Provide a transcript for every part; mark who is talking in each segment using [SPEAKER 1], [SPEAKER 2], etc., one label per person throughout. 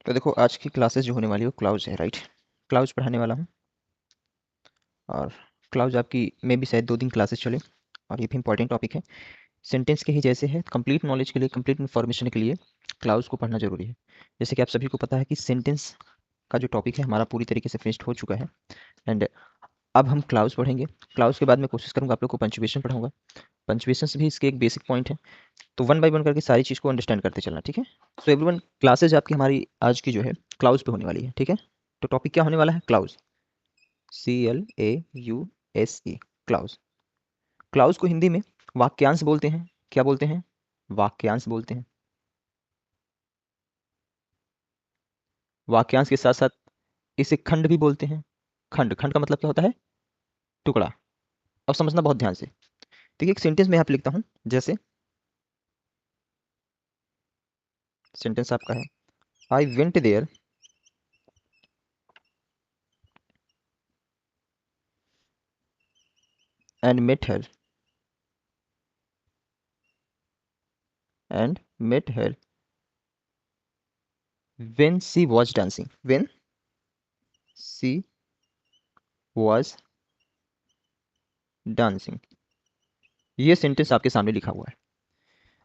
[SPEAKER 1] तो देखो आज की क्लासेस जो होने वाली है वो क्लाउज है, राइट। क्लाउज पढ़ाने वाला हूँ और क्लाउज आपकी में भी शायद 2 दिन क्लासेस चले और ये भी इंपॉर्टेंट टॉपिक है। सेंटेंस के ही जैसे है, कंप्लीट नॉलेज के लिए, कंप्लीट इन्फॉर्मेशन के लिए क्लाउज को पढ़ना जरूरी है। जैसे कि आप सभी को पता है कि सेंटेंस का जो टॉपिक है हमारा पूरी तरीके से फिनिश्ड हो चुका है। एंड अब हम क्लाउज पढ़ेंगे। क्लाउज के बाद मैं कोशिश करूँगा आप लोग को पंचुएशन पढ़ाऊंगा। पंचुएशन भी इसके एक बेसिक पॉइंट है। तो वन बाय वन करके सारी चीज़ को अंडरस्टैंड करते चलना, ठीक है। सो एवरीवन, क्लासेज आपकी हमारी आज की जो है क्लाउज पे होने वाली है, ठीक है। तो टॉपिक क्या होने वाला है? क्लाउज। CLAUSE, clause. क्लाउज को हिंदी में वाक्यांश बोलते हैं। क्या बोलते हैं? वाक्यांश बोलते हैं। वाक्यांश के साथ साथ इसे खंड भी बोलते हैं। खंड, खंड का मतलब क्या होता है? टुकड़ा। अब समझना बहुत ध्यान से। देखिए एक सेंटेंस में यहाँ पे लिखता हूँ, जैसे सेंटेंस आपका है, I went there and met her and met her when she was dancing, when she was dancing। ये सेंटेंस आपके सामने लिखा हुआ है।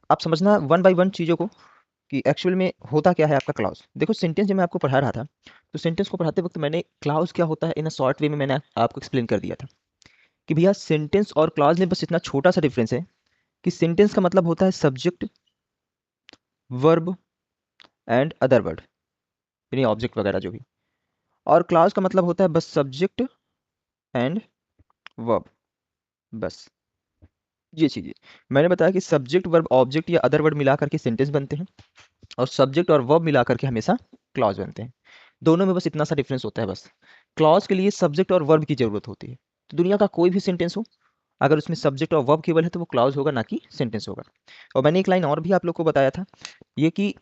[SPEAKER 1] आप समझना वन बाय वन चीज़ों को कि एक्चुअल में होता क्या है आपका क्लाउज। देखो सेंटेंस जब मैं आपको पढ़ा रहा था तो सेंटेंस को पढ़ाते वक्त मैंने क्लाउज क्या होता है इन अ शॉर्ट वे में मैंने आपको एक्सप्लेन कर दिया था कि भैया सेंटेंस और क्लाउज में बस इतना छोटा सा डिफरेंस है कि सेंटेंस का मतलब होता है subject, verb and other word, यानी ऑब्जेक्ट वगैरह जो भी। और क्लाउज का मतलब होता है बस सब्जेक्ट एंड वर्ब, बस ये चीज़ें। मैंने बताया कि सब्जेक्ट, वर्ब, ऑब्जेक्ट या अदर वर्ड मिला करके सेंटेंस बनते हैं और सब्जेक्ट और वर्ब मिला करके हमेशा क्लॉज बनते हैं। दोनों में बस इतना सा डिफरेंस होता है बस। क्लॉज के लिए सब्जेक्ट और वर्ब की जरूरत होती है। तो दुनिया का कोई भी सेंटेंस हो, अगर उसमें सब्जेक्ट और वर्ब केवल है तो वो क्लॉज होगा, ना कि सेंटेंस होगा। और मैंने एक लाइन और भी आप लोग को बताया था, ये कि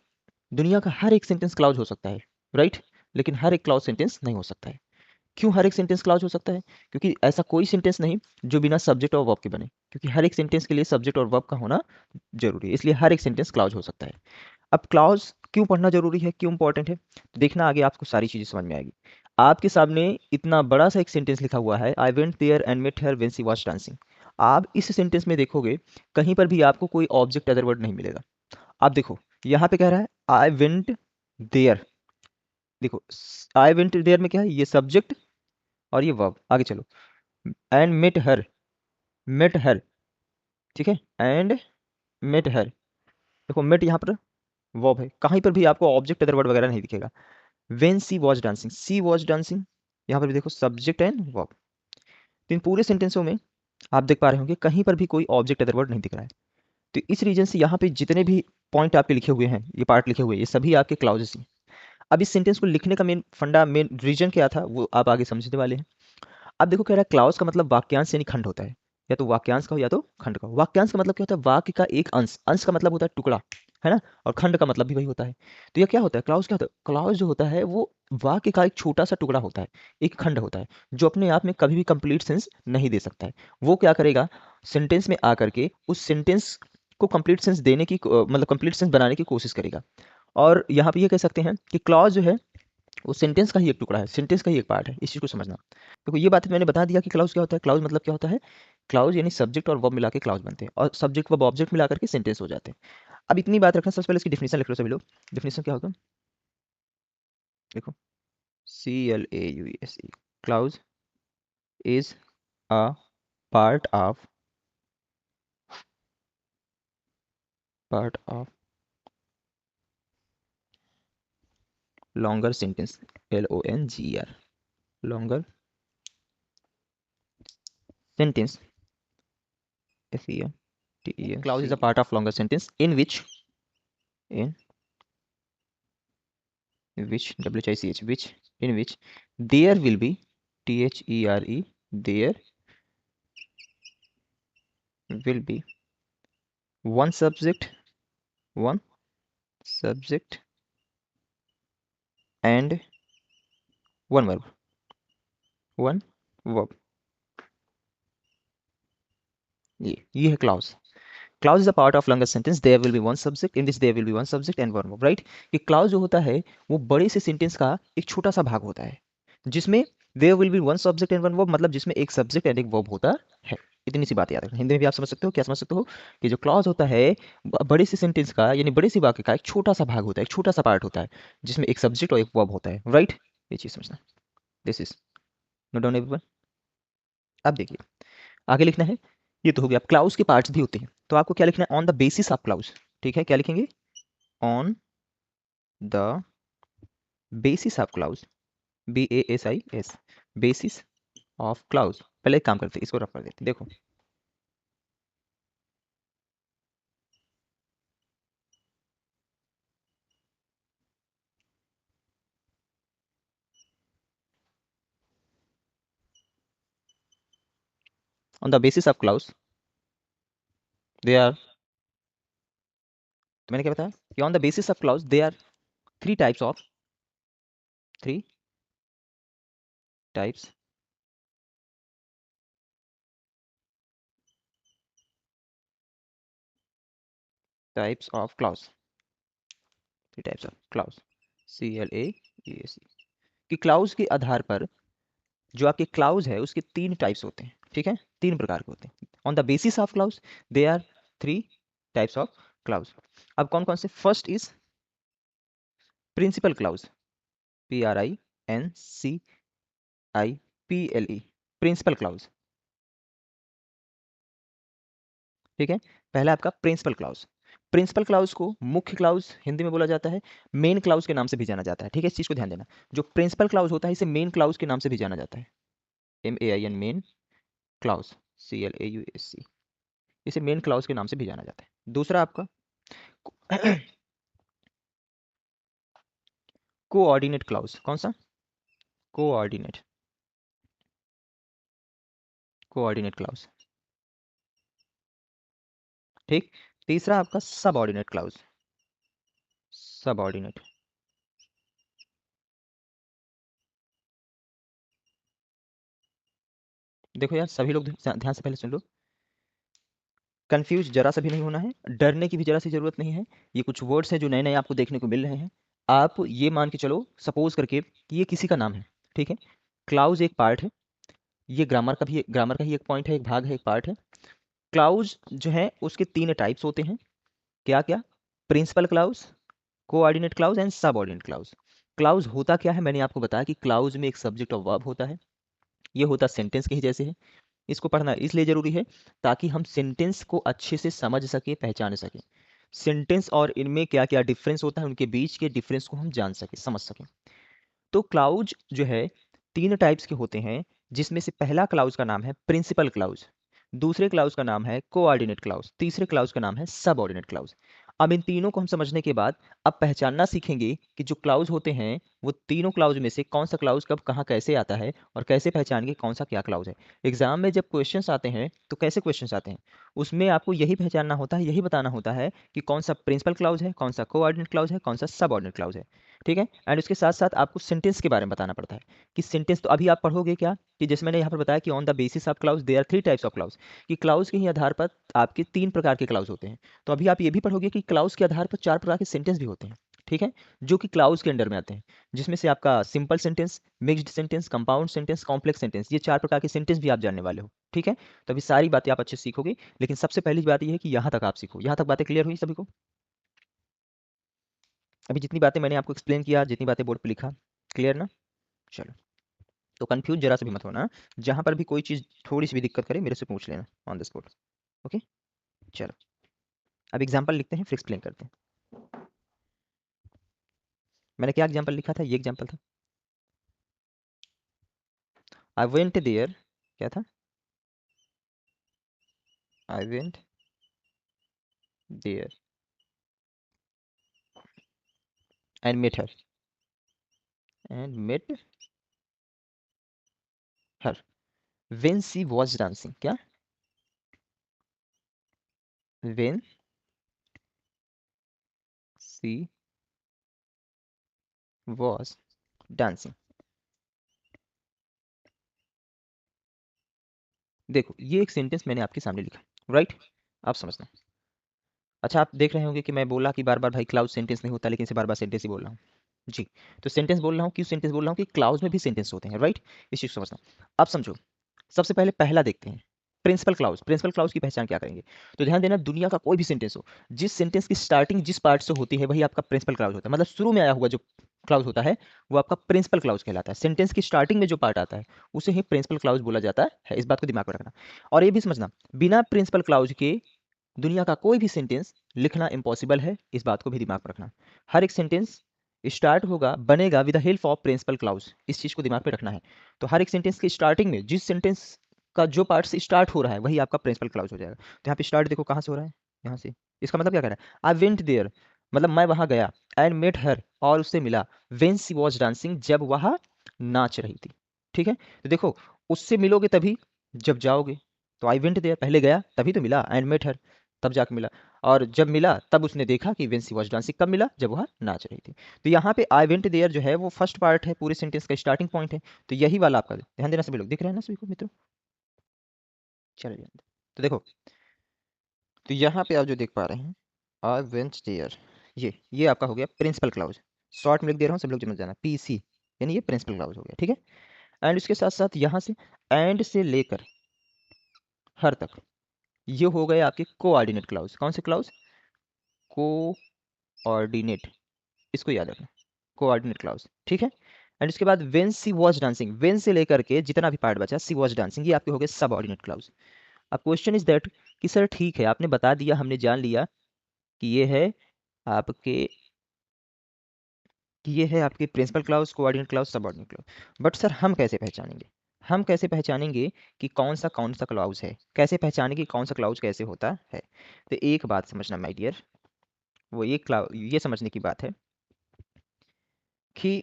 [SPEAKER 1] दुनिया का हर एक सेंटेंस क्लॉज हो सकता है, राइट, लेकिन हर एक क्लॉज सेंटेंस नहीं हो सकता है। क्यों हर एक सेंटेंस क्लॉज हो सकता है? क्योंकि ऐसा कोई सेंटेंस नहीं जो बिना सब्जेक्ट और वर्ब के बने, क्योंकि हर एक सेंटेंस के लिए सब्जेक्ट और वर्ब का होना जरूरी है, इसलिए हर एक सेंटेंस क्लॉज हो सकता है। अब क्लॉज क्यों पढ़ना जरूरी है, क्यों इंपॉर्टेंट है, तो देखना आगे आपको सारी चीजें समझ में आएगी। आपके सामने इतना बड़ा सा एक सेंटेंस लिखा हुआ है, I went there and met her when she was dancing. आप इस सेंटेंस में देखोगे कहीं पर भी आपको कोई ऑब्जेक्ट अदर वर्ड नहीं मिलेगा। आप देखो यहाँ पे कह रहा है आई वेंट देयर। देखो आई वेंट देयर में क्या है? ये सब्जेक्ट और ये वर्ब। आगे चलो, and met her, met her, ठीक है, एंड मेट हर। देखो मेट यहाँ पर वर्ब है, कहीं पर भी आपको ऑब्जेक्ट अदर वर्ड वगैरह नहीं दिखेगा। When she was dancing, she was dancing, यहाँ पर भी देखो सब्जेक्ट एंड वर्ब। तो इन पूरे सेंटेंसों में आप देख पा रहे होंगे कहीं पर भी कोई ऑब्जेक्ट अदर वर्ड नहीं दिख रहा है। तो इस रीजन से यहाँ पे जितने भी पॉइंट आपके लिखे हुए हैं, ये पार्ट लिखे हुए हैं, ये सभी आपके क्लाउजेस हैं। अब इस सेंटेंस को लिखने का मेन फंडा, मेन रीजन क्या था वो आप आगे समझने वाले हैं। अब देखो कह रहा है क्लाउज का मतलब वाक्यांश यानी खंड होता है, या तो वाक्यांश का हो या तो खंड का हो। वाक्यांश का मतलब क्या होता है? वाक्य का एक अंश, अंश का मतलब होता है टुकड़ा, है ना। और खंड का मतलब भी वही होता है। तो यह क्या होता है? क्लाउज क्या होता है? क्लाउज जो होता है वो वाक्य का एक छोटा सा टुकड़ा होता है, एक खंड होता है, जो अपने आप में कभी भी कंप्लीट सेंस नहीं दे सकता है। वो क्या करेगा? सेंटेंस में आकर के उस सेंटेंस को कंप्लीट सेंस देने की मतलब कंप्लीट सेंस बनाने की कोशिश करेगा। और यहाँ पे ये कह सकते हैं कि क्लॉज जो है वो सेंटेंस का ही एक टुकड़ा है, सेंटेंस का ही एक पार्ट है। इस चीज़ को समझना। देखो ये बात मैंने बता दिया कि क्लाउज क्या होता है। क्लाउज मतलब क्या होता है? क्लाउज यानी सब्जेक्ट और वर्ब मिला के क्लाउज बनते हैं, और सब्जेक्ट वर्ब ऑब्जेक्ट मिला करके सेंटेंस हो जाते हैं। अब इतनी बात रखना, सबसे पहले इसकी डिफिनेशन लिख लो सभी लोग। डिफिनेशन क्या होगा? देखो, CLAUSE, clause is a part of longer sentence, LONGER, longer sentence, SENTENCE. Clause is a part of longer sentence in which which in which there will be THERE, there will be one subject, one subject and one verb, one verb। ये है clause. Clause is a part of longer sentence, there will be one subject, in this there will be one subject and one verb, right. कि clause जो होता है वो बड़े से sentence का एक छोटा सा भाग होता है, जिसमें there will be one subject and one verb, मतलब जिसमें एक सब्जेक्ट एंड एक वर्ब होता है। इतनी सी बात याद रखना। हिंदी में भी आप समझ सकते हो, क्या समझ सकते हो कि जो क्लॉज होता है बड़े से सेंटेंस का यानी बड़े से वाक्य का एक छोटा सा भाग होता है, एक छोटा सा पार्ट होता है, जिसमें एक सब्जेक्ट और एक वर्ब होता है, राइट। ये चीज समझना। This is note down everyone. अब देखिए आगे लिखना है। ये तो हो गया। अब क्लाउज के पार्ट्स भी होते हैं, तो आपको क्या लिखना है? On the basis of clause. ठीक है, क्या लिखेंगे? On the basis of clause, BASIS, basis of clause. पहले एक काम करते हैं, इसको रफ कर देते हैं। देखो on the basis of clause they are, तो मैंने क्या बताया कि on the basis of clause they are three types of, three types types of clause, three types of clause, CLAUSE। कि क्लाउज के आधार पर जो आपके क्लाउज है उसके तीन टाइप्स होते हैं, ठीक है, तीन प्रकार के होते हैं। On the basis of clause they are three types of clause. अब कौन कौन से? First is principle clause, PRINCIPLE, principle clause. ठीक है, पहला आपका प्रिंसिपल क्लाउज। प्रिंसिपल क्लाउज को मुख्य क्लाउज हिंदी में बोला जाता है, मेन क्लाउज के नाम से भी जाना जाता है। ठीक है, इस चीज को ध्यान देना। जो प्रिंसिपल क्लाउज होता है इसे मेन क्लाउज के नाम से भी जाना जाता है, MAIN, मेन क्लाउज, CLAUSE, इसे मेन क्लाउज के नाम से भी जाना जाता है। दूसरा आपका कोऑर्डिनेट क्लाउज। कौन सा? Coordinate, coordinate clause. ठीक। तीसरा आपका सबऑर्डिनेट क्लाउज, सबऑर्डिनेट। देखो यार सभी लोग ध्यान से पहले सुन लो। कंफ्यूज जरा सा भी नहीं होना है, डरने की भी जरा सी जरूरत नहीं है। ये कुछ वर्ड्स हैं जो नए नए आपको देखने को मिल रहे हैं। आप ये मान के चलो, सपोज करके कि ये किसी का नाम है, ठीक है। क्लाउज एक पार्ट है, ये ग्रामर का ही एक पॉइंट है, एक भाग है, एक पार्ट है। क्लाउज जो है उसके तीन टाइप्स होते हैं। क्या क्या? Principle clause, coordinate clause and subordinate clause. Clause होता क्या है? मैंने आपको बताया कि क्लाउज में एक सब्जेक्ट और वर्ब होता है। ये होता सेंटेंस के ही जैसे है। इसको पढ़ना इसलिए जरूरी है ताकि हम सेंटेंस को अच्छे से समझ सके, पहचान सके। सेंटेंस और इनमें क्या क्या डिफरेंस होता है, उनके बीच के डिफरेंस को हम जान सके, समझ सके। तो क्लाउज जो है तीन टाइप्स के होते हैं, जिसमें से पहला क्लाउज का नाम है प्रिंसिपल क्लाउज, दूसरे क्लाउज का नाम है कोऑर्डिनेट क्लाउज, तीसरे क्लाउज का नाम है सबऑर्डिनेट क्लाउज। अब इन तीनों को हम समझने के बाद अब पहचानना सीखेंगे कि जो क्लाउज होते हैं वो तीनों क्लाउज में से कौन सा क्लाउज कब कहाँ कैसे आता है, और कैसे पहचानेंगे कौन सा क्या क्लाउज है। एग्जाम में जब क्वेश्चंस आते हैं तो कैसे क्वेश्चंस आते हैं, उसमें आपको यही पहचानना होता है, यही बताना होता है कि कौन सा प्रिंसिपल क्लाउज है, कौन सा कोऑर्डिनेट क्लाउज है, कौन सा सबऑर्डिनेट क्लाउज है। ठीक है, एंड उसके साथ साथ आपको सेंटेंस के बारे में बताना पड़ता है कि सेंटेंस तो अभी आप पढ़ोगे क्या, कि जैसे मैंने यहाँ पर बताया कि on the basis of clause there are three types of clause, कि क्लाउज के ही आधार पर आपके तीन प्रकार के क्लाउज होते हैं। तो अभी आप ये भी पढ़ोगे कि क्लाउज के आधार पर चार प्रकार के सेंटेंस भी होते हैं, ठीक है, जो कि क्लाउज के अंडर में आते हैं, जिसमें से आपका simple sentence, mixed sentence, compound sentence, complex sentence, ये चार प्रकार के सेंटेंस भी आप जानने वाले हो। ठीक है, तो अभी सारी बातें आप अच्छे से सीखोगे, लेकिन सबसे पहली बात यह है कि यहाँ तक आप सीखो। यहाँ तक बातें क्लियर हुई सभी को? अभी जितनी बातें मैंने आपको एक्सप्लेन किया, जितनी बातें बोर्ड पे लिखा, क्लियर ना? चलो, तो कंफ्यूज जरा से भी मत होना। जहां पर भी कोई चीज थोड़ी सी भी दिक्कत करे मेरे से पूछ लेना ऑन द स्पॉट। ओके, चलो अब एग्जांपल लिखते हैं फिर एक्सप्लेन करते हैं। मैंने क्या एग्जांपल लिखा था? ये एग्जांपल था, आई वेंट देयर। क्या था? I went there and met her, and met her when she was dancing. क्या? When she was dancing. देखो ये एक सेंटेंस मैंने आपके सामने लिखा, राइट? आप समझना। अच्छा, आप देख रहे होंगे कि मैं बोला कि बार बार भाई क्लाउज सेंटेंस नहीं होता, लेकिन इसे बार बार सेंटेंस ही बोल रहा हूँ। जी। तो सेंटेंस बोल रहा हूँ, क्यों सेंटेंस बोल रहा हूँ कि क्लाउज में भी सेंटेंस होते हैं, राइट। इस चीज़ को समझना। अब समझो, सबसे पहले पहला देखते हैं, प्रिंसिपल क्लाउज। प्रिंसिपल क्लाउज की पहचान क्या करेंगे? तो ध्यान देना, दुनिया का कोई भी सेंटेंस हो, जिस सेंटेंस की स्टार्टिंग जिस पार्ट से होती है वही आपका प्रिंसिपल क्लाउज होता है। मतलब शुरू में आया हुआ जो क्लाउज होता है वो आपका प्रिंसिपल क्लाउज कहलाता है। सेंटेंस की स्टार्टिंग में जो पार्ट आता है उसे ही प्रिंसिपल क्लाउज बोला जाता है। इस बात को दिमाग में रखना। और ये भी समझना, बिना प्रिंसिपल क्लाउज के दुनिया का कोई भी सेंटेंस लिखना इम्पॉसिबल है। इस बात को भी दिमाग में रखना। हर एक सेंटेंस स्टार्ट होगा, बनेगा with the help of principle clause. इस चीज को दिमाग में रखना है। तो हर एक सेंटेंस के स्टार्टिंग में जिस सेंटेंस का जो पार्ट से स्टार्ट हो रहा है वही आपका प्रिंसिपल क्लाउज हो जाएगा। तो यहाँ पे स्टार्ट देखो कहाँ से हो रहा है, यहाँ से। इसका मतलब क्या कह रहा है? आई वेंट देयर, मतलब मैं वहां गया, एंड मेट हर, और उससे मिला, वेन सी वॉज डांसिंग, जब वह नाच रही थी। ठीक है, तो देखो, उससे मिलोगे तभी जब जाओगे। तो आई वेंट देयर, पहले गया तभी तो मिला, एंड मेट हर, तब जाके मिला। और जब मिला तब उसने देखा कि वेन सी वॉज डांसिंग, कब मिला? जब वह नाच रही थी। तो यहाँ पे आई वेंट देयर जो है वो फर्स्ट पार्ट है, पूरे सेंटेंस का स्टार्टिंग पॉइंट है। तो यही वाला आपका ध्यान देना। सभी लोग दिख रहे हैं ना सभी को मित्रों? चलिए, तो देखो, तो यहाँ पे आप जो देख पा रहे हैं, आई वेंट देयर, ये आपका हो गया प्रिंसिपल क्लाउज। शॉर्ट में लिख दे रहा हूँ, सब लोग समझ जाना, पीसी, यानी ये प्रिंसिपल क्लाउज हो गया। ठीक है। एंड इसके साथ साथ यहाँ से एंड से लेकर हर तक, ये हो गए आपके कोऑर्डिनेट क्लाउज। कौन से क्लाउज? कोऑर्डिनेट, इसको याद रखना, कोऑर्डिनेट क्लाउज। ठीक है। एंड इसके बाद when she was dancing, when से लेकर के जितना भी पार्ट बचा, सी वॉज डांसिंग, ये आपके हो गए सब ऑर्डिनेट क्लाउज। अब क्वेश्चन इज दैट कि सर ठीक है, आपने बता दिया, हमने जान लिया कि आपके ये है आपके principle clause, coordinate clause, subordinate clause. But sir हम कैसे पहचानेंगे? हम कैसे पहचानेंगे कि कौन सा क्लाउज है? कैसे पहचानेंगे कि कौन सा क्लाउज कैसे होता है? तो एक बात समझना माय डियर, वो ये समझने की बात है कि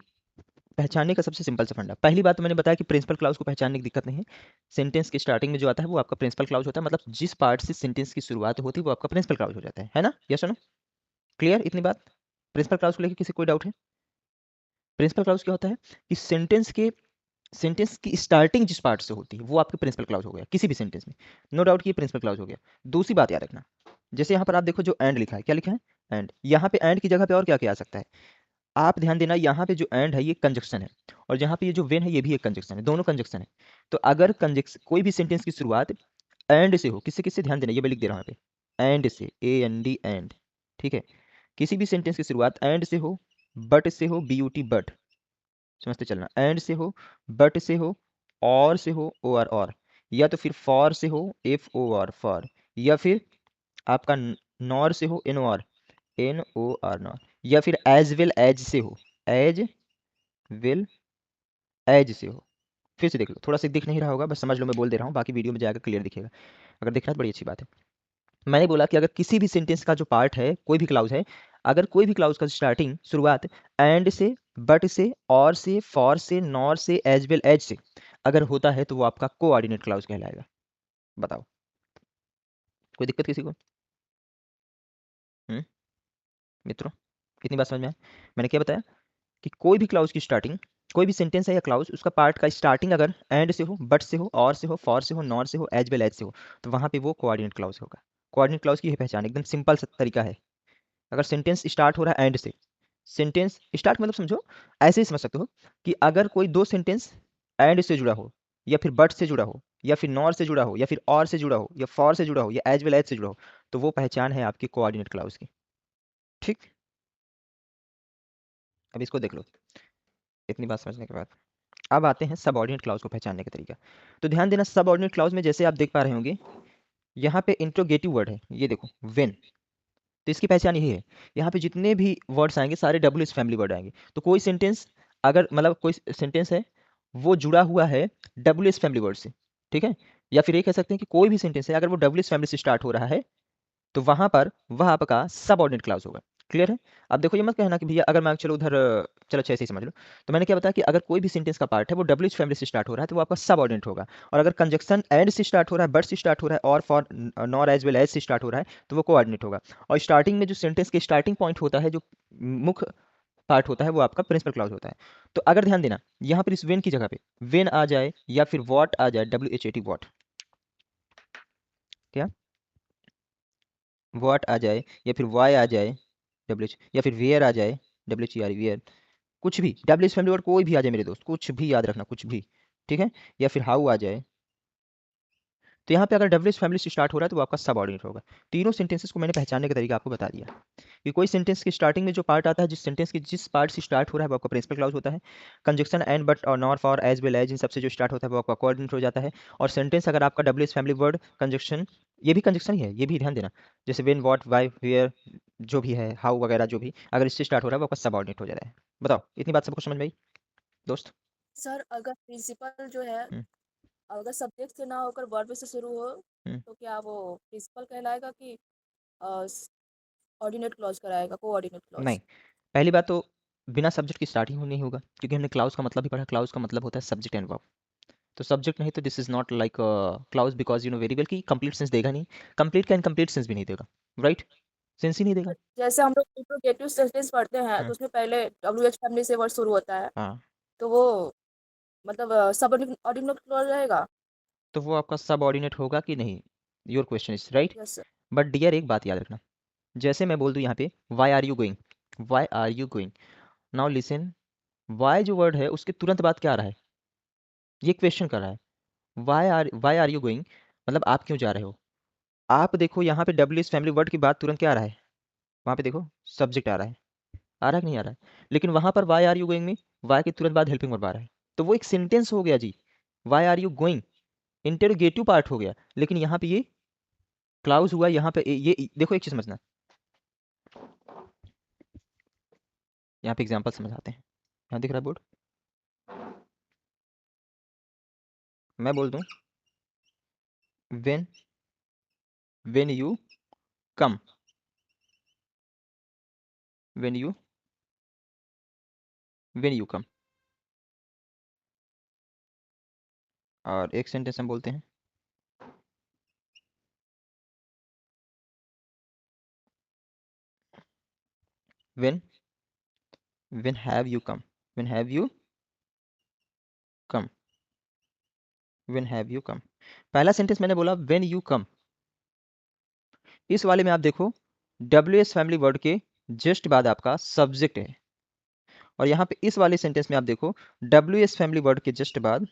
[SPEAKER 1] पहचानने का सबसे सिंपल सा फंडा। पहली बात तो मैंने बताया कि प्रिंसिपल क्लाउज को पहचानने की दिक्कत नहीं है। सेंटेंस के स्टार्टिंग में जो आता है वो आपका प्रिंसिपल क्लाउज होता है। मतलब जिस पार्ट से सेंटेंस की शुरुआत होती है वो आपका प्रिंसिपल क्लाउज हो जाता है ना? यस और नो? क्लियर इतनी बात? प्रिंसिपल क्लाउज को लेकर किसी कोई डाउट है? प्रिंसिपल क्लाउज क्या होता है कि सेंटेंस की स्टार्टिंग जिस पार्ट से होती है वो आपके प्रिंसिपल क्लाउज हो गया किसी भी सेंटेंस में। नो डाउट कि ये प्रिंसिपल क्लाउज हो गया। दूसरी बात याद रखना, जैसे यहाँ पर आप देखो जो एंड लिखा है, क्या लिखा है? एंड। यहाँ पे एंड की जगह पे और क्या क्या आ सकता है? आप ध्यान देना, यहाँ पे जो एंड है ये कंजक्शन है, और जहाँ पे ये जो वेन है ये भी एक कंजक्शन है, दोनों कंजक्शन है। तो अगर कंजक्शन कोई भी सेंटेंस की शुरुआत एंड से हो, किससे किससे, ध्यान देना, ये मैं लिख दे रहा हूँ यहाँ पे, एंड से, ए एन डी एंड। ठीक है। किसी भी सेंटेंस की शुरुआत एंड से हो, बट से हो, बी यू टी बट, समझते चलना, एंड से हो, बट से हो, और से हो, ओ आर और, या तो फिर फॉर से हो, एफ ओ आर फॉर, या फिर आपका नॉर से हो, N O R, N O R nor, या फिर एज वेल एज से हो, एज विल एज से हो। फिर से देख लो, थोड़ा सा दिख नहीं रहा होगा, बस समझ लो मैं बोल दे रहा हूँ, बाकी वीडियो में जाकर क्लियर दिखेगा। अगर दिख रहा है तो बड़ी अच्छी बात है। मैंने बोला कि अगर किसी भी सेंटेंस का जो पार्ट है, कोई भी क्लाउज है, अगर कोई भी क्लाउज का स्टार्टिंग शुरुआत एंड से, बट से, और से, फॉर से, नॉर से, एज वेल एज से अगर होता है तो वो आपका कोऑर्डिनेट क्लाउज कहलाएगा। बताओ, कोई दिक्कत किसी को? हम्म मित्रों, इतनी बात समझ में आए? मैंने क्या बताया कि कोई भी क्लाउज की स्टार्टिंग, कोई भी सेंटेंस है या क्लाउज, उसका पार्ट का स्टार्टिंग अगर एंड से हो, बट से हो, और से हो, फॉर से हो, नॉर से हो, एज वेल एज से हो, तो वहां पे वो कोऑर्डिनेट क्लाउज होगा। कोऑर्डिनेट क्लाउज की यह पहचान एकदम सिंपल सा तरीका है। अगर सेंटेंस स्टार्ट हो रहा है एंड से, सेंटेंस स्टार्ट मतलब समझो, ऐसे ही समझ सकते हो कि अगर कोई दो सेंटेंस एंड से जुड़ा हो, या फिर बट से जुड़ा हो, या फिर नॉर से जुड़ा हो, या फिर और से जुड़ा हो, या फॉर से जुड़ा हो, या एज वेल एज से जुड़ा हो, तो वो पहचान है आपकी कोऑर्डिनेट क्लाउज की। ठीक। अब इसको देख लो, इतनी बात समझने के बाद अब आते हैं सबऑर्डिनेट क्लाउज को पहचानने का तरीका। तो ध्यान देना, सबऑर्डिनेट क्लाउज में जैसे आप देख पा रहे होंगे, यहाँ पे इंट्रोगेटिव वर्ड है, ये देखो वेन। तो इसकी पहचान यही है, यहाँ पे जितने भी वर्ड्स आएंगे सारे डब्ल्यू एस फैमिली वर्ड आएंगे। तो कोई सेंटेंस, अगर मतलब कोई सेंटेंस है वो जुड़ा हुआ है डब्ल्यू एस फैमिली वर्ड से, ठीक है, या फिर ये कह सकते हैं कि कोई भी सेंटेंस है अगर वो डब्ल्यू एस फैमिली से स्टार्ट हो रहा है तो वहां पर वह आपका सबऑर्डिनेट क्लाउज होगा। क्लियर है? अब देखो, ये मत कहना कि भैया अगर मैं चलो उधर, चलो अच्छा ऐसे ही समझ लो। तो मैंने क्या बताया कि अगर कोई भी सेंटेंस का पार्ट है वो डब्ल्यू फैमिली से स्टार्ट हो रहा है तो वो आपका सबऑर्डिनेट होगा। और अगर कंजक्शन एंड से स्टार्ट हो रहा है, बट से स्टार्ट हो रहा है, और for, nor, as well as से स्टार्ट हो रहा है तो वो कोऑर्डिनेट होगा। और स्टार्टिंग में जो सेंटेंस के स्टार्टिंग पॉइंट होता है, जो मुख्य पार्ट होता है, वो आपका प्रिंसिपल क्लाउज होता है। तो अगर ध्यान देना, यहाँ पर इस वेन की जगह पे वेन आ जाए या फिर वॉट आ जाए, W H A T what, क्या व्हाट आ जाए या फिर वाई आ जाए, डब्ल्यू, या फिर वेयर आ जाए, WHER, वेयर, कुछ भी WH फैमिली वर्ड कोई भी आ जाए मेरे दोस्त, कुछ भी याद रखना, कुछ भी, ठीक है, या फिर हाउ आ जाए, तो यहाँ पे अगर WH फैमिली से स्टार्ट हो रहा है तो वो आपका सब ऑर्डिनेट होगा। तीनों सेंटेंसेस को मैंने पहचानने का तरीका आपको बता दिया कि कोई सेंटेंस की स्टार्टिंग में जो पार्ट आता है, जिस सेंटेंस की जिस पार्ट से स्टार्ट हो रहा है वो आपका प्रिंसिपल क्लॉज होता है। कंजक्शन एंड, बट और nor, for, as well as, इन सबसे जो स्टार्ट होता है वो आपका कोऑर्डिनेट हो जाता है। और सेंटेंस अगर आपका WH फैमिली वर्ड कंजक्शन, ये भी कंजक्शन ही है, ये भी ध्यान देना, जैसे वेन, वॉट, वाई, वेयर, जो भी है, हाउ वगैरह, जो भी अगर इससे स्टार्ट हो रहा है वो आपका सब ऑर्डिनेट हो जा रहा है। बताओ, इतनी बात सबको समझ में आई दोस्त?
[SPEAKER 2] सर अगर प्रिंसिपल जो है,
[SPEAKER 1] हम्म,
[SPEAKER 2] अगर सब्जेक्ट से ना होकर वर्ब से शुरू हो,
[SPEAKER 1] हम्म।
[SPEAKER 2] तो क्या वो प्रिंसिपल कहलाएगा कि ऑर्डिनेट क्लॉज कराएगा, कोऑर्डिनेट
[SPEAKER 1] नहीं,
[SPEAKER 2] क्लॉज?
[SPEAKER 1] पहली बात तो बिना सब्जेक्ट की स्टार्टिंग नहीं होगा, क्योंकि हमने क्लाउज का मतलब भी पढ़ा, क्लाउज का मतलब होता है सब्जेक्ट एंड वर्ब। तो सब्जेक्ट नहीं तो this is not like clause, because you know very well कि कंप्लीट सेंस देगा नहीं, कंप्लीट का इनकम्प्लीट सेंस भी नहीं देगा, राइट, सेंस ही नहीं देगा।
[SPEAKER 2] जैसे हम लोग इंट्रोगेटिव सेंटेंस पढ़ते हैं
[SPEAKER 1] हाँ,
[SPEAKER 2] तो उसमें पहले WH फैमिली से वर्ड शुरू होता है,
[SPEAKER 1] हाँ,
[SPEAKER 2] तो वो मतलब सब ऑर्डिनेट क्लॉज रहेगा।
[SPEAKER 1] तो वो आपका सब ऑर्डिनेट होगा कि नहीं, your question is right.
[SPEAKER 2] Yes sir.
[SPEAKER 1] But dear एक बात याद रखना, जैसे मैं बोल दूं यहाँ पे why are you going, why are you going, now listen, why जो वर्ड है उसके तुरंत बाद क्या आ रहा है, ये क्वेश्चन कर रहा है, वाई आर यू गोइंग, मतलब आप क्यों जा रहे हो। आप देखो यहाँ पे डब्ल्यू एस फैमिली वर्ड के बाद तुरंत क्या आ रहा है, वहाँ पे देखो सब्जेक्ट आ रहा है कि नहीं आ रहा है, लेकिन वहाँ पर वाई आर यू गोइंग में वाई के तुरंत बाद हेल्पिंग वर्ब आ रहा है, तो वो एक सेंटेंस हो गया जी, why are you going, interrogative part हो गया, लेकिन यहाँ पे ये क्लाउज हुआ, यहाँ पे ये देखो एक चीज समझना, यहाँ पे एग्जाम्पल समझाते हैं, यहाँ दिख रहा है बोर्ड, मैं बोल दूं when, when you come, when you, when you come, और एक सेंटेंस हम बोलते हैं when, when have you come, when have you come, when have you come. पहला सेंटेंस मैंने बोला वेन यू कम, इस वाले में आप देखो डब्ल्यू एस फैमिली वर्ड के जस्ट बाद आपका सब्जेक्ट है, और यहाँ पे इस वाले सेंटेंस में आप देखो डब्ल्यू एस फैमिली वर्ड के जस्ट बाद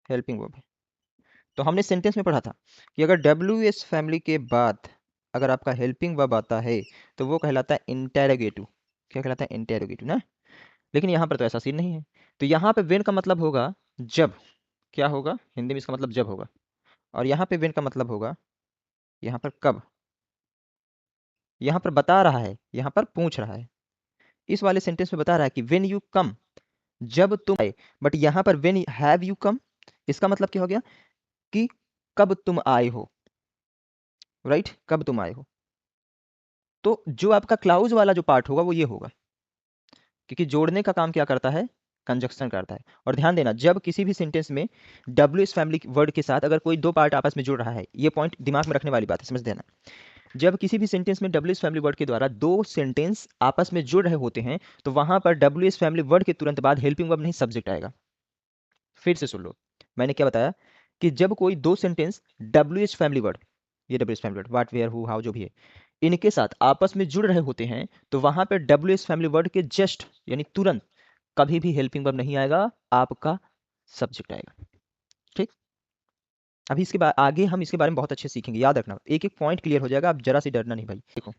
[SPEAKER 1] हेल्पिंग वर्ब है। तो हमने सेंटेंस में पढ़ा था कि अगर डब्ल्यू एस फैमिली के बाद अगर आपका हेल्पिंग वर्ब आता है तो वो कहलाता है इंटेरोगेटिव, क्या कहलाता है, इंटेरोगेटिव ना। लेकिन यहाँ पर तो ऐसा सीन नहीं है, तो यहाँ पे वेन का मतलब होगा जब, क्या होगा हिंदी में इसका मतलब जब होगा, और यहाँ पे वेन का मतलब होगा यहाँ पर कब, यहाँ पर बता रहा है, यहाँ पर पूछ रहा है, इस वाले सेंटेंस में बता रहा है कि वेन यू कम, जब तुम आए, बट यहाँ पर वेन हैव यू कम, इसका मतलब क्या हो गया कि कब तुम आए हो, राइट, कब तुम आए हो। तो जो आपका क्लाउज वाला जो पार्ट होगा वो ये होगा, क्योंकि जोड़ने का काम क्या करता है, कंजक्शन करता है। और ध्यान देना जब किसी भी सेंटेंस में डब्ल्यू एस फैमिली वर्ड के साथ अगर कोई दो पार्ट आपस में जुड़ रहा है, ये पॉइंट दिमाग में रखने वाली बात है, समझ देना, जब किसी भी सेंटेंस में डब्ल्यू एस फैमिली वर्ड के द्वारा दो सेंटेंस आपस में जुड़ रहे होते हैं तो वहां पर डब्ल्यू एस फैमिली वर्ड के तुरंत बाद हेल्पिंग वर्ब नहीं सब्जेक्ट आएगा। फिर से सुन लो, मैंने क्या बताया कि जब कोई दो sentence W H family word, ये W H family word what where who how जो भी है, इनके साथ आपस में जुड़ रहे होते हैं तो वहां पर डब्ल्यू एच फैमिली वर्ड के जस्ट यानी तुरंत कभी भी हेल्पिंग वर्ब नहीं आएगा, आपका सब्जेक्ट आएगा। ठीक, अभी इसके बाद आगे हम इसके बारे में बहुत अच्छे सीखेंगे, याद रखना एक एक पॉइंट क्लियर हो जाएगा, आप जरा सी डरना नहीं भाई, देखो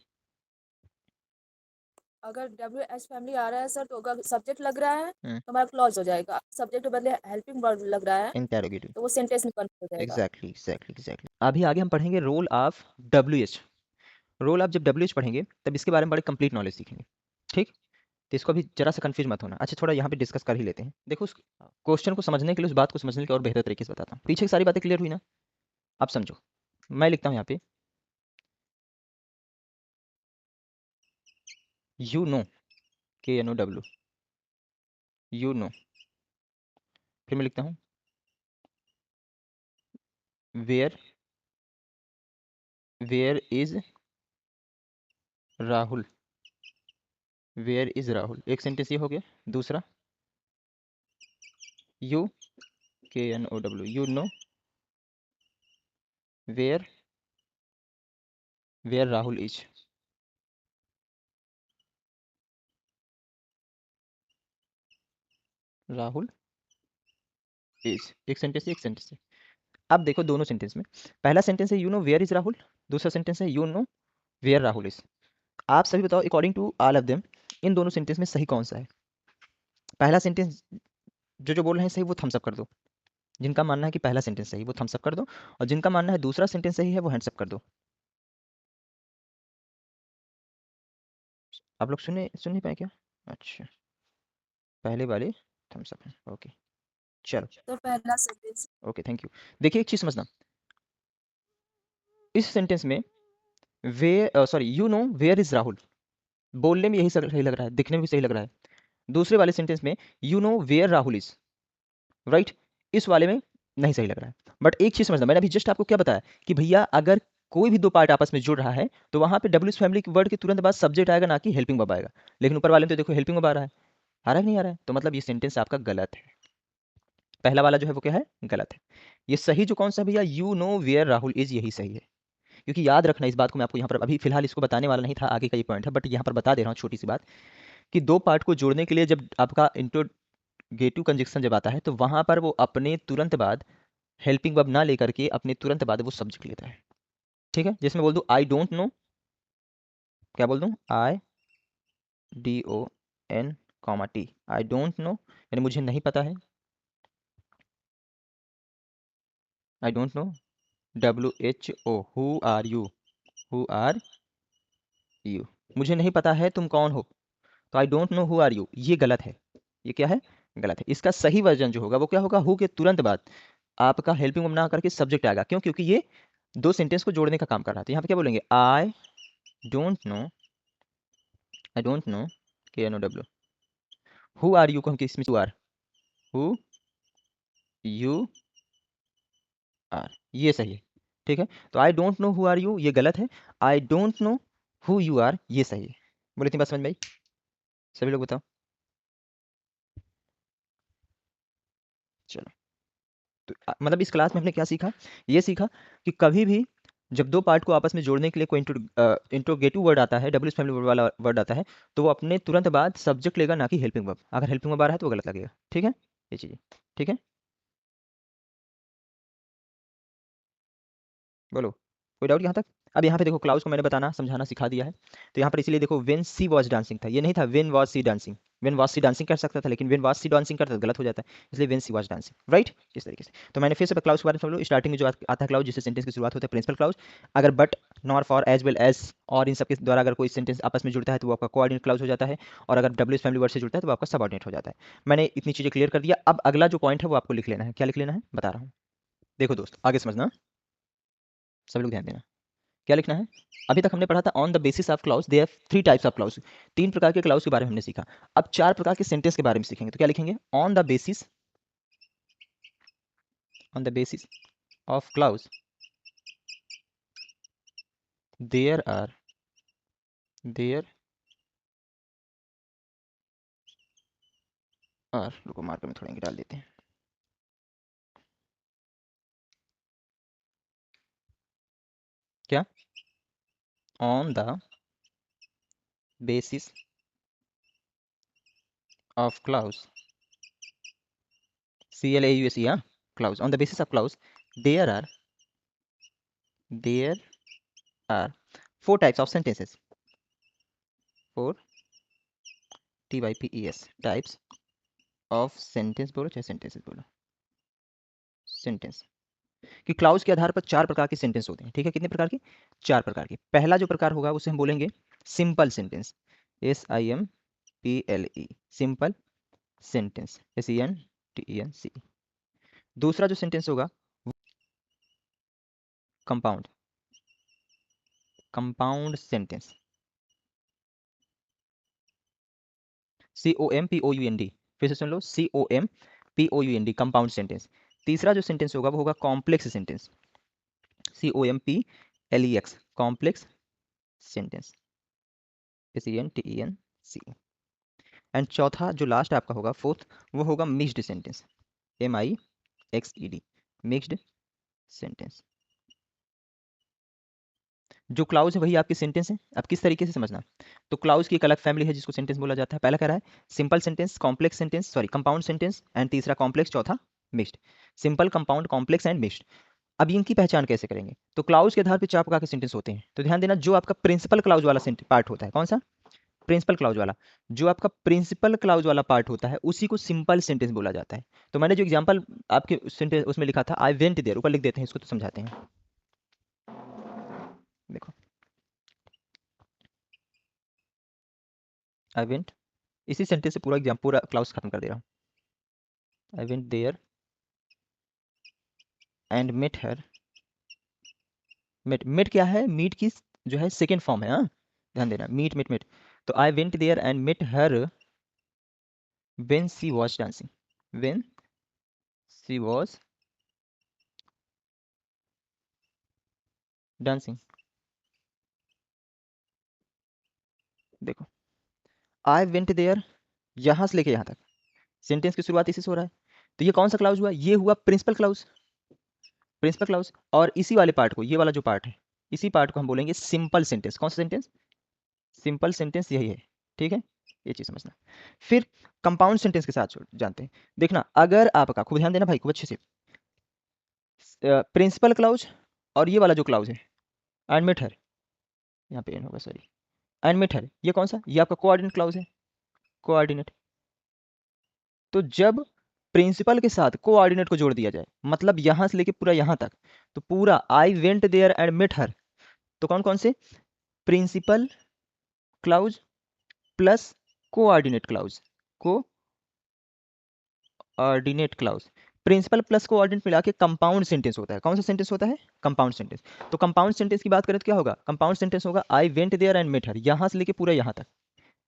[SPEAKER 2] अगर WH फैमिली आ रहा है सर, तो अगर सब्जेक्ट लग रहा है तो हमारा क्लॉज हो जाएगा, सब्जेक्ट के बदले हेल्पिंग वर्ब लग रहा है
[SPEAKER 1] इंटेरोगेटिव,
[SPEAKER 2] तो वो सेंटेंस में कन्वर्ट हो जाएगा।
[SPEAKER 1] Exactly exactly exactly. अभी आगे हम पढ़ेंगे role of W H, role आप जब डब्ल्यू एच पढ़ेंगे तब इसके बारे में बड़े कंप्लीट नॉलेज सीखेंगे, ठीक। तो इसको भी जरा सा कंफ्यूज मत होना। अच्छा थोड़ा यहाँ पे डिस्कस कर ही लेते हैं, देखो उस क्वेश्चन को समझने के लिए, उस बात को समझने के लिए और बेहतर तरीके से बताता हूँ, पीछे की सारी बातें क्लियर हुई ना, आप समझो। मैं लिखता हूँ यहाँ पे you know, KNOW, you know, फिर मैं लिखता हूँ where, where is Rahul, where is Rahul, एक सेंटेंस ये हो गया। दूसरा you, KNOW, you know where Rahul is. Rahul is, एक सेंटेंस एक सेंटेंस है। अब देखो दोनों सेंटेंस में, पहला सेंटेंस है you know where is Rahul, दूसरा सेंटेंस है you know where Rahul is. आप सभी बताओ according to all of them, इन दोनों सेंटेंस में सही कौन सा है? पहला सेंटेंस जो जो बोल रहे हैं सही वो थम्स अप कर दो, जिनका मानना है कि पहला सेंटेंस सही वो थम्स अप कर दो, और जिनका मानना है दूसरा सेंटेंस सही है वो हैंड्स अप कर दो। आप लोग सुन नहीं पाए क्या? अच्छा, पहले वाले थम्स अप है, ओके। चलो,
[SPEAKER 2] तो पहला सेंटेंस।
[SPEAKER 1] Okay, thank you. देखिए एक चीज समझना, इस सेंटेंस में वे sorry you know where is Rahul, बोलने में यही सही लग रहा है, दिखने में भी सही लग रहा है। दूसरे वाले सेंटेंस में you know where Rahul is, right, इस वाले में नहीं सही लग रहा है। बट एक चीज समझना, मैंने अभी जस्ट आपको क्या बताया कि भैया अगर कोई भी दो पार्ट आपस में जुड़ रहा है तो वहां पे डब्ल्यू फैमिली के वर्ड के तुरंत बाद सब्जेक्ट आएगा, ना कि हेल्पिंग वर्ब आएगा। लेकिन ऊपर वाले में तो देखो हेल्पिंग वर्ब आ रहा है कि नहीं आ रहा है? तो मतलब ये सेंटेंस आपका गलत है, पहला वाला जो है वो क्या है, गलत है। ये सही जो कौन सा है भैया, you know where Rahul is, यही सही है। क्योंकि याद रखना इस बात को, मैं आपको यहाँ पर अभी फिलहाल इसको बताने वाला नहीं था, आगे का ये पॉइंट है, बट यहाँ पर बता दे रहा हूँ छोटी सी बात, कि दो पार्ट को जोड़ने के लिए जब आपका इंट्रोगेटिव कंजक्शन जब आता है तो वहां पर वो अपने तुरंत बाद हेल्पिंग वर्ब ना लेकर के अपने तुरंत बाद वो सब्जेक्ट लेता है। ठीक है, जिसमें बोल दूं आई डोंट नो, क्या बोल दूं, I D O N comma T, I don't know यानी मुझे नहीं पता है, I don't know, W H O, who are you, who are you, मुझे नहीं पता है तुम कौन हो, तो I don't know who are you, ये गलत है। ये क्या है, गलत है। इसका सही वर्जन जो होगा वो क्या होगा, हु के तुरंत बाद आपका हेल्पिंग वर्ब ना करके सब्जेक्ट आएगा। क्यों? क्योंकि ये दो सेंटेंस को जोड़ने का काम कर रहा है। तो यहाँ पे क्या बोलेंगे, don't know I don't know, K N O W, who are you को हम किस में, you are, who you are, ये सही है। ठीक है, तो I don't know who are you ये गलत है, I don't know who you are ये सही है। बोले इतनी बात समझ में आई? सभी लोग बताओ। चलो, तो मतलब इस क्लास में हमने क्या सीखा, ये सीखा कि कभी भी जब दो पार्ट को आपस में जोड़ने के लिए कोई इंट्रोगेटिव वर्ड आता है, डब्ल्यू फैमिली वर्ड वाला वर्ड आता है, तो वो अपने तुरंत बाद सब्जेक्ट लेगा, ना कि हेल्पिंग वर्ब। अगर हेल्पिंग वर्ब आ रहा है तो वो गलत लगेगा। ठीक है, ये चीज़, ठीक है, बोलो, कोई डाउट यहाँ तक? अब यहाँ पे देखो क्लाउज को मैंने बताना समझाना सिखा दिया है, तो यहाँ पर इसीलिए देखो वेन सी वॉज डांसिंग था, ये नहीं था when was she dancing. When was she dancing कर सकता था, लेकिन वेन वॉज सी डांसिंग करता तो गलत हो जाता है, इसलिए when she was dancing, right, इस तरीके से। तो मैंने फिर से क्लाउज के बारे में समझ लो, स्टार्टिंग में जो आता है क्लाउज, जिससे सेंटेंस की शुरुआत होता है, प्रिंसिपल क्लाउज। अगर but, nor, for, as well as और इन सब के द्वारा अगर कोई सेंटेंस आपस में जुड़ता है तो वो आपका कोऑर्डिनेट क्लाउज हो जाता है, और अगर डब्ल्यू फैमिली वर्ड से जुड़ता है तो वो आपका सबऑर्डिनेट हो जाता है। मैंने इतनी चीज़ें क्लियर कर दिया। अब अगला जो पॉइंट है वो आपको लिख लेना है। क्या लिख लेना है बता रहा हूँ, देखो दोस्त आगे समझना, सब लोग ध्यान देना। क्या लिखना है, अभी तक हमने पढ़ा था on the basis of clause there three types of clause, तीन प्रकार के क्लाउज के बारे में हमने सीखा। अब चार प्रकार के सेंटेंस के बारे में सीखेंगे। तो क्या लिखेंगे, on the basis of clause there are रुको मार्कर में थोड़ा डाल देते हैं। क्या, on the basis of clause, CLAUSE, हाँ, clause, on the basis of clause there are four types of sentences, four TYPES types of sentence, बोलो चाहे सेंटेंसेस बोलो, सेंटेंस कि क्लाउज के आधार पर चार प्रकार के सेंटेंस होते हैं। ठीक है, कितने प्रकार के, चार प्रकार के। पहला जो प्रकार होगा उसे हम बोलेंगे simple sentence, SIMPLE, simple sentence, SENTENC। दूसरा जो सेंटेंस होगा कंपाउंड, कंपाउंड सेंटेंस, COMPOUND, फिर से सुन लो, COMPOUND, कंपाउंड सेंटेंस। तीसरा जो सेंटेंस होगा वो होगा complex sentence, COMPLEX, complex sentence, SENTENC। And चौथा जो लास्ट आपका होगा फोर्थ, वो होगा mixed sentence, MIXED, mixed sentence. जो क्लाउज है वही आपके सेंटेंस है। आप किस तरीके से समझना, तो क्लाउज की एक अलग फैमिली है जिसको सेंटेंस बोला जाता है। पहला कह रहा है simple sentence, complex sentence, sorry compound sentence, and तीसरा कॉम्प्लेक्स, चौथा mixed. Simple, compound, complex and mixed. अब इनकी पहचान कैसे करेंगे, तो क्लाउज के आधार पर चार प्रकार के सेंटेंस होते हैं। तो ध्यान देना, जो आपका प्रिंसिपल क्लाउज वाला पार्ट होता है, कौन सा, प्रिंसिपल क्लाउज वाला, जो आपका प्रिंसिपल क्लाउज वाला पार्ट होता है उसी को सिंपल सेंटेंस बोला जाता है। तो मैंने जो एग्जांपल आपके सेंटेंस उसमें लिखा था, आई वेंट देयर, ऊपर लिख देते हैं, इसको तो समझाते हैं। देखो, आई वेंट, इसी सेंटेंस से पूरा एग्जाम, पूरा क्लाउज खत्म कर दे रहा हूँ। I went there and met her, met, met क्या है, मीट की जो है सेकेंड फॉर्म है, हाँ ध्यान देना, मीट मेट मेट। तो I went there and met her when she was dancing, when she was dancing. देखो, आई वेंट देयर, यहां से लेके यहां तक सेंटेंस की शुरुआत इसी से हो रहा है। तो ये कौन सा क्लाउज हुआ, ये हुआ प्रिंसिपल क्लाउज, प्रिंसिपल क्लाउज। और इसी वाले पार्ट को, ये वाला जो पार्ट है, इसी पार्ट को हम बोलेंगे सिंपल सेंटेंस। कौन सा सेंटेंस, सिंपल सेंटेंस यही है, ठीक है, ये चीज समझना। फिर कंपाउंड सेंटेंस के साथ जानते हैं। देखना, अगर आपका, खूब ध्यान देना भाई, खूब अच्छे से, प्रिंसिपल क्लाउज और ये वाला जो क्लाउज है एंड मेथड, यहाँ पे एन होगा सॉरी, एंड मेथड, ये कौन सा, ये आपका कोऑर्डिनेट क्लाउज है, कोऑर्डिनेट। तो जब प्रिंसिपल के साथ कोऑर्डिनेट को जोड़ दिया जाए, मतलब यहां से लेके पूरा यहां तक, तो पूरा I went there and met her, तो कौन कौन से, principal clause plus coordinate clause, coordinate clause, principal plus coordinate मिला के कंपाउंड सेंटेंस होता है। कौन सा सेंटेंस होता है, कंपाउंड सेंटेंस। तो कंपाउंड सेंटेंस की बात करें तो क्या होगा, कंपाउंड सेंटेंस होगा I went there and met her, यहां से लेके पूरा यहां तक,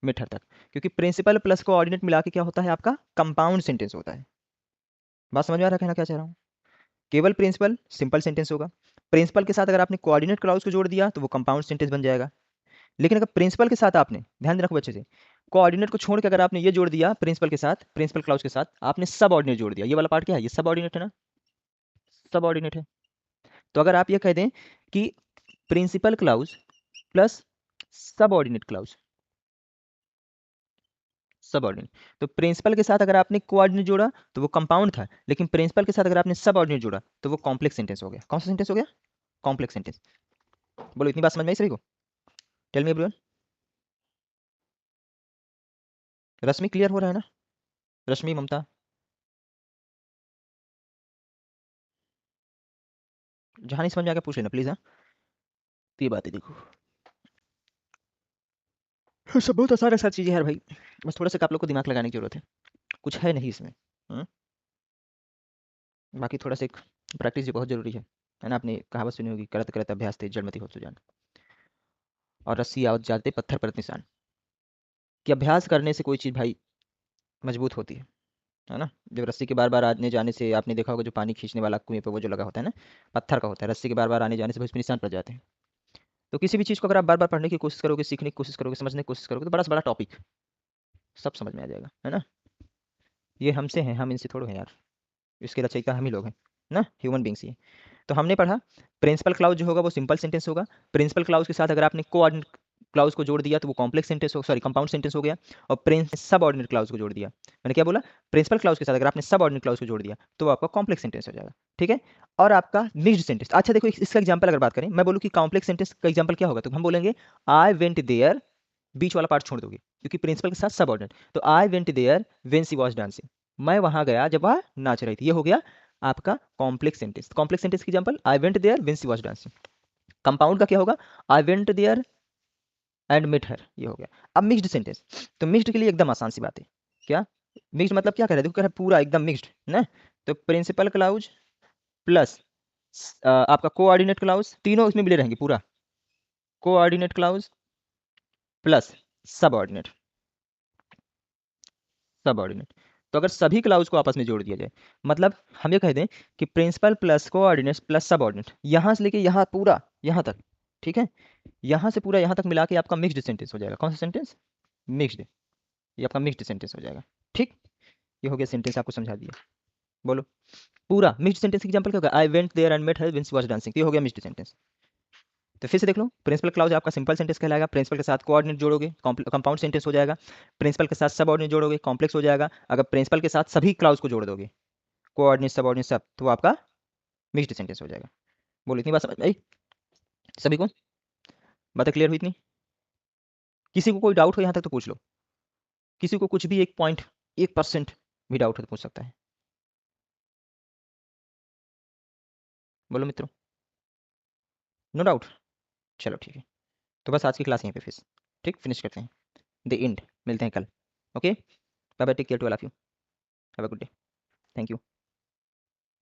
[SPEAKER 1] मेट हर तक, क्योंकि प्रिंसिपल प्लस कोऑर्डिनेट मिला के क्या होता है, आपका कंपाउंड सेंटेंस होता है। बात समझ में आ रहा है, कहना क्या चाह रहा हूँ। केवल प्रिंसिपल सिंपल सेंटेंस होगा, प्रिंसिपल के साथ अगर आपने कोऑर्डिनेट क्लाउज को जोड़ दिया तो वो कंपाउंड सेंटेंस बन जाएगा। लेकिन अगर प्रिंसिपल के साथ आपने, ध्यान देना खूब अच्छे से, कोऑर्डिनेट को छोड़ के अगर आपने ये जोड़ दिया प्रिंसिपल के साथ, प्रिंसिपल क्लाउज के साथ आपने सब ऑर्डिनेट जोड़ दिया, ये वाला पार्ट क्या है, ये सब ऑर्डिनेट है ना, सब ऑर्डिनेट है। तो अगर आप ये कह दें कि प्रिंसिपल क्लाउज प्लस सब ऑर्डिनेट क्लाउज, सब ऑर्डिनेट, तो प्रिंसिपल के साथ अगर आपने कोऑर्डिनेट जोड़ा तो वो कंपाउंड था, लेकिन प्रिंसिपल के साथ अगर आपने सब ऑर्डिनेट जोड़ा तो वो कॉम्प्लेक्स सेंटेंस हो गया। कौन सा सेंटेंस हो गया, कॉम्प्लेक्स सेंटेंस। बोलो, इतनी बात समझ में आई सभी को, टेल मी एवरीवन। रश्मि क्लियर हो रहा है ना, रश्मि, ममता, जहाँ नहीं समझ में आ गया पूछ लेना प्लीज, हाँ। तो ये बात है, देखो सब बहुत आसान आसान चीजें है यार भाई, बस थोड़ा सा आप लोग को दिमाग लगाने की जरूरत है, कुछ है नहीं इसमें। बाकी थोड़ा सा एक प्रैक्टिस भी बहुत जरूरी है ना। आपने कहावत सुनी होगी, करत करत अभ्यास थे जड़मति हो सुजान, और रस्सी आवत जाते पत्थर परत निशान, कि अभ्यास करने से कोई चीज़ भाई मजबूत होती है ना। जब रस्सी के बार बार आने जाने से, आपने देखा होगा जो पानी खींचने वाला कुएं पे वो जो लगा होता है ना, पत्थर का होता है, रस्सी के बार बार आने जाने से उसमें निशान पड़ जाते हैं। तो किसी भी चीज़ को अगर आप बार बार पढ़ने की कोशिश करोगे, सीखने की कोशिश करोगे, समझने की कोशिश करोगे, तो बड़ा से बड़ा टॉपिक सब समझ में आ जाएगा, है ना। ये हमसे हैं, हम इनसे थोड़े हैं यार, इसके रचयिता हम ही लोग हैं ना, ह्यूमन बींग्स ही हैं। तो हमने पढ़ा प्रिंसिपल क्लाउज जो होगा वो सिंपल सेंटेंस होगा, प्रिंसिपल क्लाउज के साथ अगर आपने कोऑर्डिनेट क्लाउज को जोड़ दिया तो वो कॉम्प्लेक्स सेंटेंस हो, सॉरी कंपाउंड सेंटेंस हो गया। और प्रिंस सब ऑर्डिनेट क्लाउज को जोड़ दिया, मैंने क्या बोला, प्रिंसिपल क्लाउज के साथ अगर आपने सब ऑर्डिनेट क्लाउज को जोड़ दिया तो वो आपका कॉम्प्लेक्स सेंटेंस हो जाएगा, ठीक है। और आपका मिक्स्ड सेंटेंस, अच्छा देखो इसका एग्जांपल अगर बात करें, मैं बोलूँ कि कॉम्प्लेक्स सेंटेंस का एग्जांपल क्या होगा, तो हम बोलेंगे आई वेंट देयर, बीच वाला पार्ट छोड़ दोगे क्योंकि प्रिंसिपल के साथ सब ऑर्डिनेट, तो I went there when she was dancing, मैं वहां गया जब वह नाच रही थी, ये हो गया आपका कॉम्प्लेक्स सेंटेंस। कॉम्प्लेक्स सेंटेंस की example, I went there when she was dancing. Compound का क्या होगा, I went there and met her, ये हो गया। अब मिक्स्ड सेंटेंस, तो मिक्स्ड के लिए एकदम आसान सी बात है, क्या मिक्स्ड मतलब क्या कह रहे हैं, देखो कह रहे हैं पूरा एकदम मिक्स्ड ना। तो प्रिंसिपल क्लाउज प्लस आपका कोऑर्डिनेट क्लाउज, तीनों इसमें मिले रहेंगे पूरा, coordinate clause plus subordinate, subordinate. तो अगर सभी क्लाउज को आपस में जोड़ दिया जाए, मतलब हम ये कह दें कि principal plus coordinate plus subordinate, यहां से लेके यहाँ पूरा यहाँ तक, ठीक है, यहाँ से पूरा यहाँ तक मिला के आपका मिक्स्ड सेंटेंस हो जाएगा। कौन सा सेंटेंस, मिक्स्ड, ये आपका मिक्स्ड सेंटेंस हो जाएगा, ठीक। ये हो गया सेंटेंस, आपको समझा दिया। बोलो, पूरा मिक्स्ड सेंटेंस एग्जांपल क्या होगा, I went there and met her when she was dancing, ये हो गया मिक्स्ड सेंटेंस। तो फिर से देख लो, प्रिंसिपल क्लाउज आपका सिंपल सेंटेंस कहलाएगा, प्रिंसिपल के साथ कोऑर्डिनेट जोड़ोगे कंपाउंड सेंटेंस हो जाएगा, प्रिंसिपल के साथ सब ऑर्डिनेट जोड़ोगे कॉम्प्लेक्स हो जाएगा, अगर प्रिंसिपल के साथ सभी क्लाउज को जोड़ दोगे कोऑर्डिनेट सब ऑर्डिनेट सब, तो आपका मिक्स्ड सेंटेंस हो जाएगा। बोलो इतनी बात समझ में आई सभी को? बातें क्लियर हुई इतनी? किसी को कोई डाउट हो यहाँ तक तो पूछ लो, किसी को कुछ भी 1% भी डाउट हो तो पूछ सकता है। बोलो मित्रों, नो डाउट? चलो ठीक है, तो बस आज की क्लास यहीं पे फिर ठीक फिनिश करते हैं, द एंड। मिलते हैं कल। Okay, bye bye, take care to all of you, have a good day, thank you.